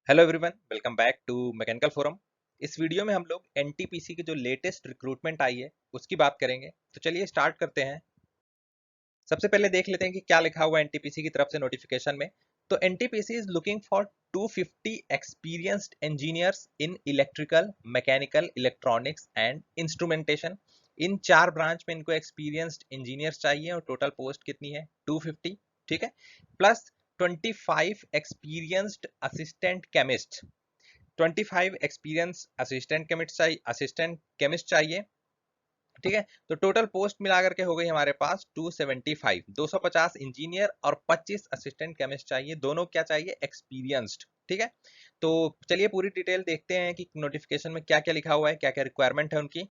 Hello everyone, welcome back to mechanical forum. इस video में हम लोग एनटीपीसी की जो लेटेस्ट रिक्रूटमेंट आई है उसकी बात करेंगे। तो चलिए स्टार्ट करते हैं। सबसे पहले देख लेते हैं कि क्या लिखा हुआ है एनटीपीसी की तरफ से नोटिफिकेशन में। तो NTPC is looking for 250 experienced engineers in electrical, mechanical, electronics and instrumentation. इन चार ब्रांच में इनको एक्सपीरियंस्ड इंजीनियर्स चाहिए और टोटल पोस्ट कितनी है 250। ठीक है, plus 25 experienced assistant chemist, 25 experience assistant chemist चाहिए। ठीक है, तो टोटल पोस्ट मिला करके हो गई हमारे पास 275, 250 इंजीनियर और 25 असिस्टेंट केमिस्ट चाहिए। दोनों क्या चाहिए? एक्सपीरियंस्ड। ठीक है, तो चलिए पूरी डिटेल देखते हैं कि नोटिफिकेशन में क्या क्या लिखा हुआ है, क्या क्या रिक्वायरमेंट है उनकी।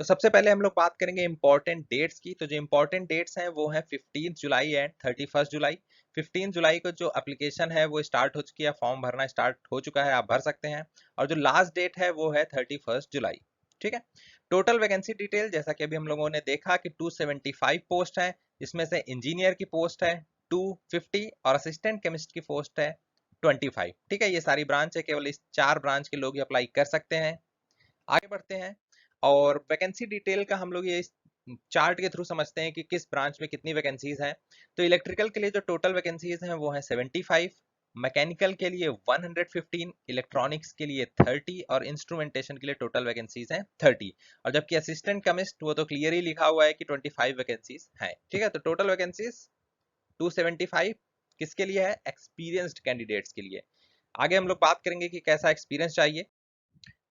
तो सबसे पहले हम लोग बात करेंगे इंपॉर्टेंट डेट्स की। तो जो इंपॉर्टेंट डेट्स हैं वो है 15 जुलाई एंड 31 जुलाई। 15 जुलाई को जो एप्लीकेशन है वो स्टार्ट हो चुकी है, फॉर्म भरना स्टार्ट हो चुका है, आप भर सकते हैं। और जो लास्ट डेट है वो है 31 जुलाई। ठीक है, टोटल वैकेंसी डिटेल जैसा कि अभी हम लोगों ने देखा कि 275 पोस्ट है, जिसमें से इंजीनियर की पोस्ट है 250 और असिस्टेंट केमिस्ट की पोस्ट है 25। ठीक है, ये सारी ब्रांच है, केवल इस चार ब्रांच के लोग ही अप्लाई कर सकते हैं। आगे बढ़ते हैं और वैकेंसी डिटेल का हम लोग ये इस चार्ट के थ्रू समझते हैं कि किस ब्रांच में कितनी वैकेंसीज हैं। तो इलेक्ट्रिकल के लिए जो टोटल वैकेंसीज हैं वो है 75, मैकेनिकल के लिए 115, इलेक्ट्रॉनिक्स के लिए 30 और इंस्ट्रूमेंटेशन के लिए टोटल वैकेंसीज हैं 30। और जबकि असिस्टेंट केमिस्ट वो तो क्लियर ही लिखा हुआ है कि 25 वैकेंसीज हैं। ठीक है, तो टोटल वैकेंसीज 275 किसके लिए है? एक्सपीरियंस्ड कैंडिडेट्स के लिए। आगे हम लोग बात करेंगे कि कैसा एक्सपीरियंस चाहिए।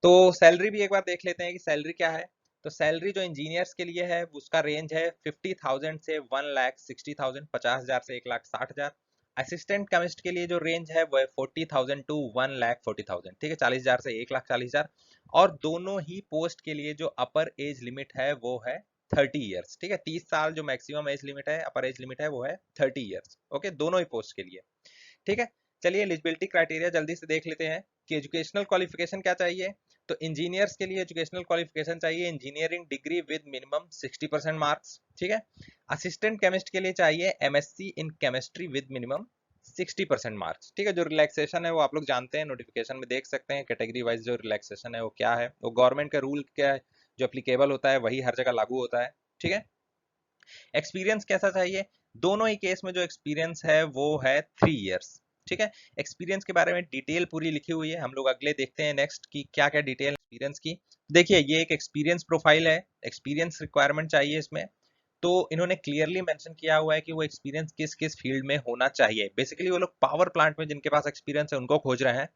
तो सैलरी भी एक बार देख लेते हैं कि सैलरी क्या है। तो सैलरी जो इंजीनियर्स के लिए है उसका रेंज है 50,000 से 1,60,000, 50,000 से 1,60,000। असिस्टेंट केमिस्ट के लिए जो रेंज है वो है 40,000 टू 1,40,000। ठीक है, 40,000 से 1,40,000। और दोनों ही पोस्ट के लिए जो अपर एज लिमिट है वो है 30 ईयर्स। ठीक है, 30 साल जो मैक्सिमम एज लिमिट है, अपर एज लिमिट है वो है 30 ईयर्स। ओके, दोनों ही पोस्ट के लिए। ठीक है, चलिए एलिजिबिलिटी क्राइटेरिया जल्दी से देख लेते हैं कि एजुकेशनल क्वालिफिकेशन क्या चाहिए। तो इंजीनियर्स के लिए एजुकेशनल क्वालिफिकेशन चाहिए engineering degree with minimum 60% marks. ठीक है, असिस्टेंट केमिस्ट के लिए चाहिए MSc in chemistry with minimum 60% marks. ठीक है, जो रिलैक्सेशन है वो आप लोग जानते हैं, नोटिफिकेशन में देख सकते हैं कैटेगरी वाइज जो रिलैक्सेशन है वो क्या है, वो गवर्नमेंट का रूल क्या है जो एप्लीकेबल होता है वही हर जगह लागू होता है। ठीक है, एक्सपीरियंस कैसा चाहिए? दोनों ही केस में जो एक्सपीरियंस है वो है 3 ईयर्स। ठीक है, एक्सपीरियंस के बारे में डिटेल पूरी लिखी हुई है, हम लोग अगले देखते हैं नेक्स्ट की क्या क्या डिटेल एक्सपीरियंस की। देखिए ये एक एक्सपीरियंस प्रोफाइल है, एक्सपीरियंस रिक्वायरमेंट चाहिए इसमें। तो इन्होंने क्लियरली मेंशन किया हुआ है कि वो एक्सपीरियंस किस किस फील्ड में होना चाहिए। बेसिकली वो लोग पावर प्लांट में जिनके पास एक्सपीरियंस है उनको खोज रहे हैं।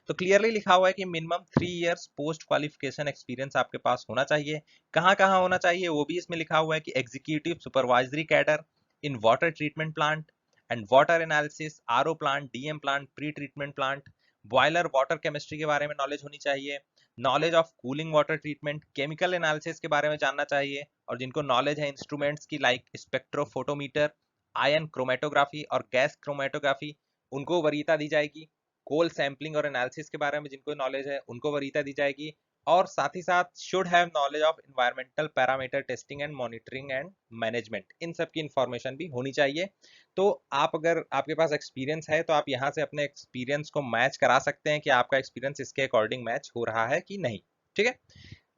तो क्लियरली लिखा हुआ है कि minimum 3 years post qualification experience आपके पास होना चाहिए। कहाँ कहाँ होना चाहिए वो भी इसमें लिखा हुआ है कि executive supervisory cadre in water treatment plant and water analysis, RO plant, DM plant, pre treatment plant, boiler water chemistry के बारे में नॉलेज होनी चाहिए, knowledge of cooling water treatment, chemical analysis के बारे में जानना चाहिए। और जिनको नॉलेज है इंस्ट्रूमेंट्स की लाइक स्पेक्ट्रोफोटोमीटर, आयन क्रोमेटोग्राफी और गैस क्रोमेटोग्राफी, उनको वरीयता दी जाएगी। कोल सैंपलिंग और एनालिसिस के बारे में जिनको नॉलेज है उनको वरीयता दी जाएगी। और साथ ही साथ should have knowledge of environmental parameter testing and monitoring and management, इन सब की इंफॉर्मेशन भी होनी चाहिए। तो आप अगर आपके पास एक्सपीरियंस है तो आप यहाँ से अपने एक्सपीरियंस को मैच करा सकते हैं कि आपका एक्सपीरियंस इसके अकॉर्डिंग मैच हो रहा है कि नहीं। ठीक है,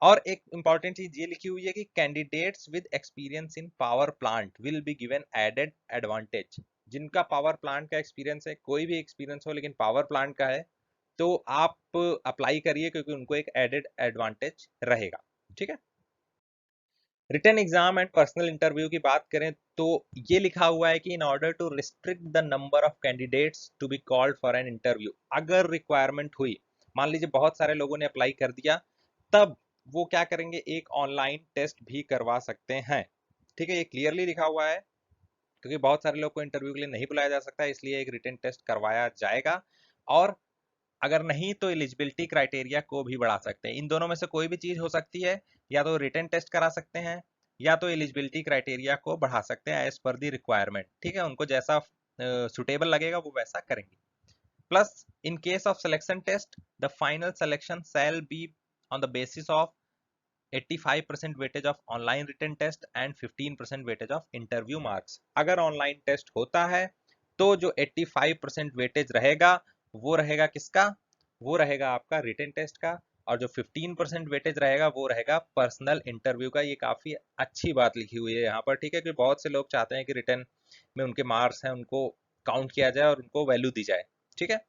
और एक इंपॉर्टेंट चीज ये लिखी हुई है कि candidates with experience in power plant will be given added advantage. जिनका पावर प्लांट का एक्सपीरियंस है, कोई भी एक्सपीरियंस हो लेकिन पावर प्लांट का है, तो आप अप्लाई करिए क्योंकि उनको एक एडेड एडवांटेज रहेगा। ठीक है, written exam and personal interview की बात करें तो ये लिखा हुआ है कि in order to restrict the number of candidates to be called for an interview, अगर रिक्वायरमेंट हुई, मान लीजिए बहुत सारे लोगों ने अप्लाई कर दिया, तब वो क्या करेंगे, एक ऑनलाइन टेस्ट भी करवा सकते हैं। ठीक है, ये क्लियरली लिखा हुआ है क्योंकि बहुत सारे लोग को इंटरव्यू के लिए नहीं बुलाया जा सकता है, इसलिए एक रिटन टेस्ट करवाया जाएगा। और अगर नहीं तो एलिजिबिलिटी क्राइटेरिया को भी बढ़ा सकते हैं। इन दोनों में से कोई भी चीज हो सकती है, या तो रिटन टेस्ट करा सकते हैं या तो एलिजिबिलिटी क्राइटेरिया को बढ़ा सकते हैं एज पर दी रिक्वायरमेंट। ठीक है, उनको जैसा सुटेबल लगेगा वो वैसा करेंगे। Plus in case of selection test the final selection shall be on the basis of 85% weightage of online written test and 15% weightage of interview marks. अगर ऑनलाइन टेस्ट होता है तो जो 85% वेटेज रहेगा वो रहेगा किसका? वो रहेगा आपका रिटन टेस्ट का, और जो 15% वेटेज रहेगा वो रहेगा पर्सनल इंटरव्यू का। ये काफ़ी अच्छी बात लिखी हुई है यहाँ पर, ठीक है, कि बहुत से लोग चाहते हैं कि रिटन में उनके मार्क्स हैं उनको काउंट किया जाए और उनको वैल्यू दी जाए, ठीक है,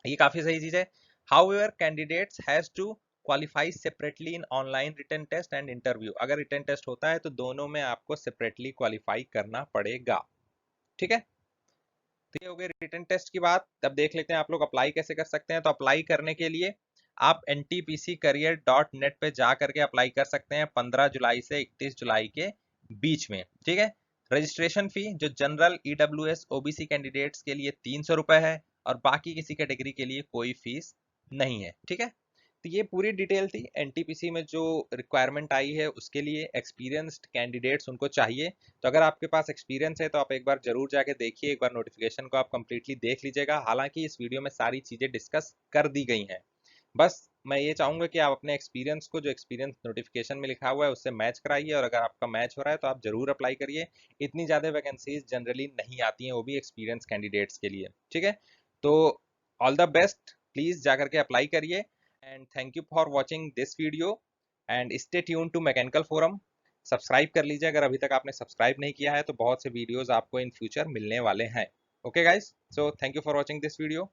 ये काफ़ी सही चीज़ है। However candidates has to qualify separately in online written test and interview. अगर रिटन टेस्ट होता है तो दोनों में आपको सेपरेटली क्वालिफाई करना पड़ेगा, ठीक है। तो ये हो गई रिटन टेस्ट की बात। अब देख लेते हैं आप लोग अप्लाई कैसे कर सकते हैं। तो अप्लाई करने के लिए आप ntpccareer.net पे जा करके अप्लाई कर सकते हैं 15 जुलाई से 31 जुलाई के बीच में, ठीक है। रजिस्ट्रेशन फी जो जनरल ईडब्ल्यूएस ओबीसी कैंडिडेट्स के लिए 300 रुपए है, और बाकी किसी कैटेगरी के लिए कोई फीस नहीं है, ठीक है। तो ये पूरी डिटेल थी एनटीपीसी में जो रिक्वायरमेंट आई है उसके लिए। एक्सपीरियंस्ड कैंडिडेट्स उनको चाहिए। तो अगर आपके पास एक्सपीरियंस है तो आप एक बार जरूर जाके देखिए, एक बार नोटिफिकेशन को आप कंप्लीटली देख लीजिएगा। हालांकि इस वीडियो में सारी चीजें डिस्कस कर दी गई हैं, बस मैं ये चाहूंगा कि आप अपने एक्सपीरियंस को जो एक्सपीरियंस नोटिफिकेशन में लिखा हुआ है उससे मैच कराइए, और अगर आपका मैच हो रहा है तो आप जरूर अप्लाई करिए। इतनी ज्यादा वैकेंसीज जनरली नहीं आती हैं, वो भी एक्सपीरियंस कैंडिडेट्स के लिए, ठीक है। तो ऑल द बेस्ट, प्लीज जाकर के अप्लाई करिए। And thank you for watching this video, and stay tune to mechanical forum. Subscribe कर लीजिए अगर अभी तक आपने सब्सक्राइब नहीं किया है, तो बहुत से वीडियोस आपको इन फ्यूचर मिलने वाले हैं। Okay guys, so thank you for watching this video.